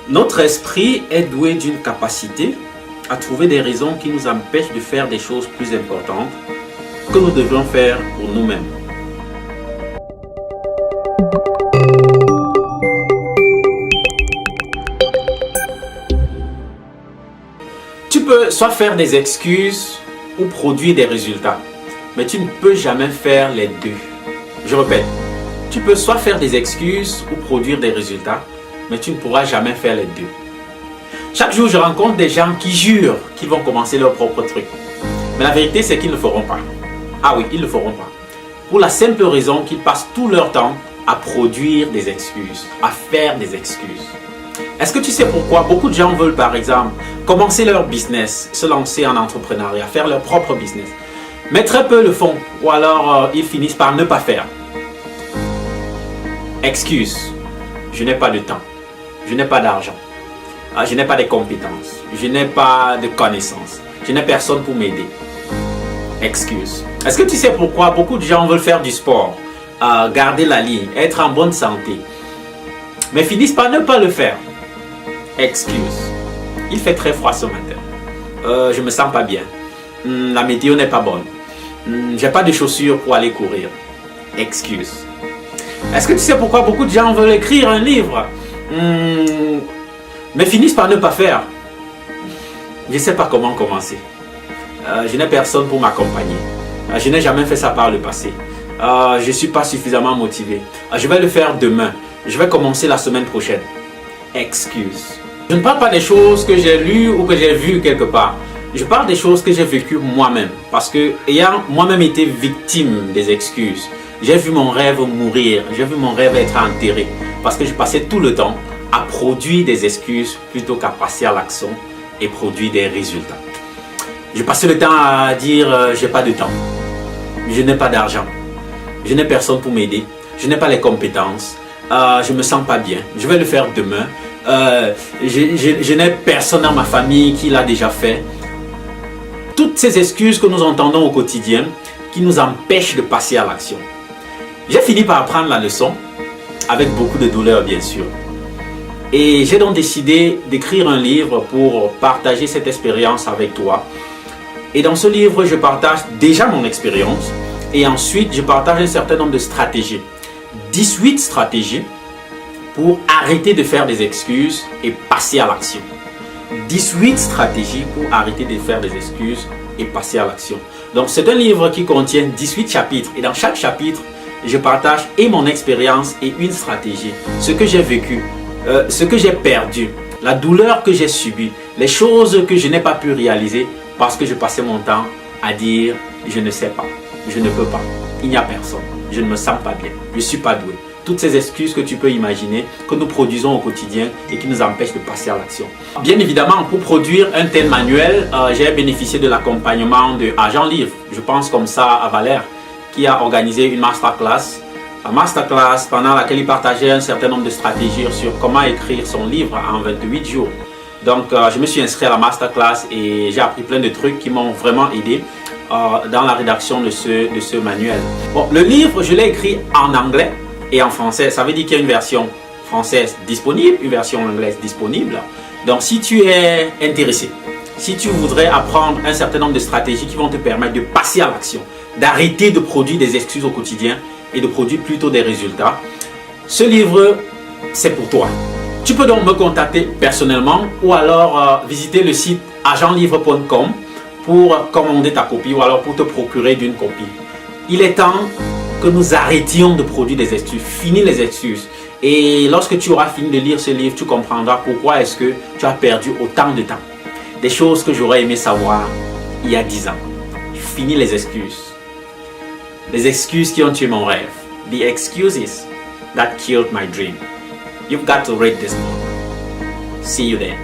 Notre esprit est doué d'une capacité à trouver des raisons qui nous empêchent de faire des choses plus importantes que nous devrions faire pour nous-mêmes. Tu peux soit faire des excuses ou produire des résultats, mais tu ne peux jamais faire les deux. Je répète, tu peux soit faire des excuses ou produire des résultats, mais tu ne pourras jamais faire les deux. Chaque jour, je rencontre des gens qui jurent qu'ils vont commencer leur propre truc. Mais la vérité, c'est qu'ils ne le feront pas. Ah oui, ils ne le feront pas. Pour la simple raison qu'ils passent tout leur temps à produire des excuses, à faire des excuses. Est-ce que tu sais pourquoi beaucoup de gens veulent, par exemple, commencer leur business, se lancer en entrepreneuriat, faire leur propre business, mais très peu le font, ou alors ils finissent par ne pas faire. Excuse, je n'ai pas de temps, je n'ai pas d'argent, je n'ai pas de compétences, je n'ai pas de connaissances, je n'ai personne pour m'aider. Excuse. Est-ce que tu sais pourquoi beaucoup de gens veulent faire du sport, garder la ligne, être en bonne santé, mais finissent par ne pas le faire? Excuse. Il fait très froid ce matin. Je me sens pas bien. La météo n'est pas bonne. J'ai pas de chaussures pour aller courir. Excuse. Est-ce que tu sais pourquoi beaucoup de gens veulent écrire un livre, mais finissent par ne pas faire? Je ne sais pas comment commencer. Je n'ai personne pour m'accompagner. Je n'ai jamais fait ça par le passé. Je ne suis pas suffisamment motivé. Je vais le faire demain. Je vais commencer la semaine prochaine. Excuse. Je ne parle pas des choses que j'ai lues ou que j'ai vues quelque part. Je parle des choses que j'ai vécues moi-même. Parce que, ayant moi-même été victime des excuses, j'ai vu mon rêve mourir. J'ai vu mon rêve être enterré. Parce que je passais tout le temps à produire des excuses plutôt qu'à passer à l'action et produire des résultats. Je passais le temps à dire j'ai pas de temps, je n'ai pas d'argent, je n'ai personne pour m'aider, je n'ai pas les compétences, je me sens pas bien, je vais le faire demain, je n'ai personne dans ma famille qui l'a déjà fait. Toutes ces excuses que nous entendons au quotidien qui nous empêchent de passer à l'action. J'ai fini par apprendre la leçon avec beaucoup de douleur bien sûr. Et j'ai donc décidé d'écrire un livre pour partager cette expérience avec toi. Et dans ce livre, je partage déjà mon expérience et ensuite je partage un certain nombre de stratégies. 18 stratégies pour arrêter de faire des excuses et passer à l'action. 18 stratégies pour arrêter de faire des excuses et passer à l'action. Donc c'est un livre qui contient 18 chapitres et dans chaque chapitre, je partage et mon expérience et une stratégie. Ce que j'ai vécu, ce que j'ai perdu, la douleur que j'ai subie, les choses que je n'ai pas pu réaliser parce que je passais mon temps à dire je ne sais pas, je ne peux pas, il n'y a personne, je ne me sens pas bien, je ne suis pas doué. Toutes ces excuses que tu peux imaginer, que nous produisons au quotidien et qui nous empêchent de passer à l'action. Bien évidemment, pour produire un tel manuel, j'ai bénéficié de l'accompagnement de Agent Livre. Je pense comme ça à Valère, qui a organisé une masterclass. La masterclass pendant laquelle il partageait un certain nombre de stratégies sur comment écrire son livre en 28 jours. Donc, je me suis inscrit à la masterclass et j'ai appris plein de trucs qui m'ont vraiment aidé dans la rédaction de ce manuel. Bon, le livre, je l'ai écrit en anglais et en français. Ça veut dire qu'il y a une version française disponible, une version anglaise disponible. Donc, si tu es intéressé, si tu voudrais apprendre un certain nombre de stratégies qui vont te permettre de passer à l'action, d'arrêter de produire des excuses au quotidien et de produire plutôt des résultats, ce livre, c'est pour toi. Tu peux donc me contacter personnellement ou alors visiter le site agentlivre.com pour commander ta copie ou alors pour te procurer d'une copie. Il est temps que nous arrêtions de produire des excuses. Finis les excuses. Et lorsque tu auras fini de lire ce livre, tu comprendras pourquoi est-ce que tu as perdu autant de temps. Des choses que j'aurais aimé savoir il y a 10 ans. Finis les excuses. Les excuses qui ont tué mon rêve. The excuses that killed my dream. You've got to read this book. See you there.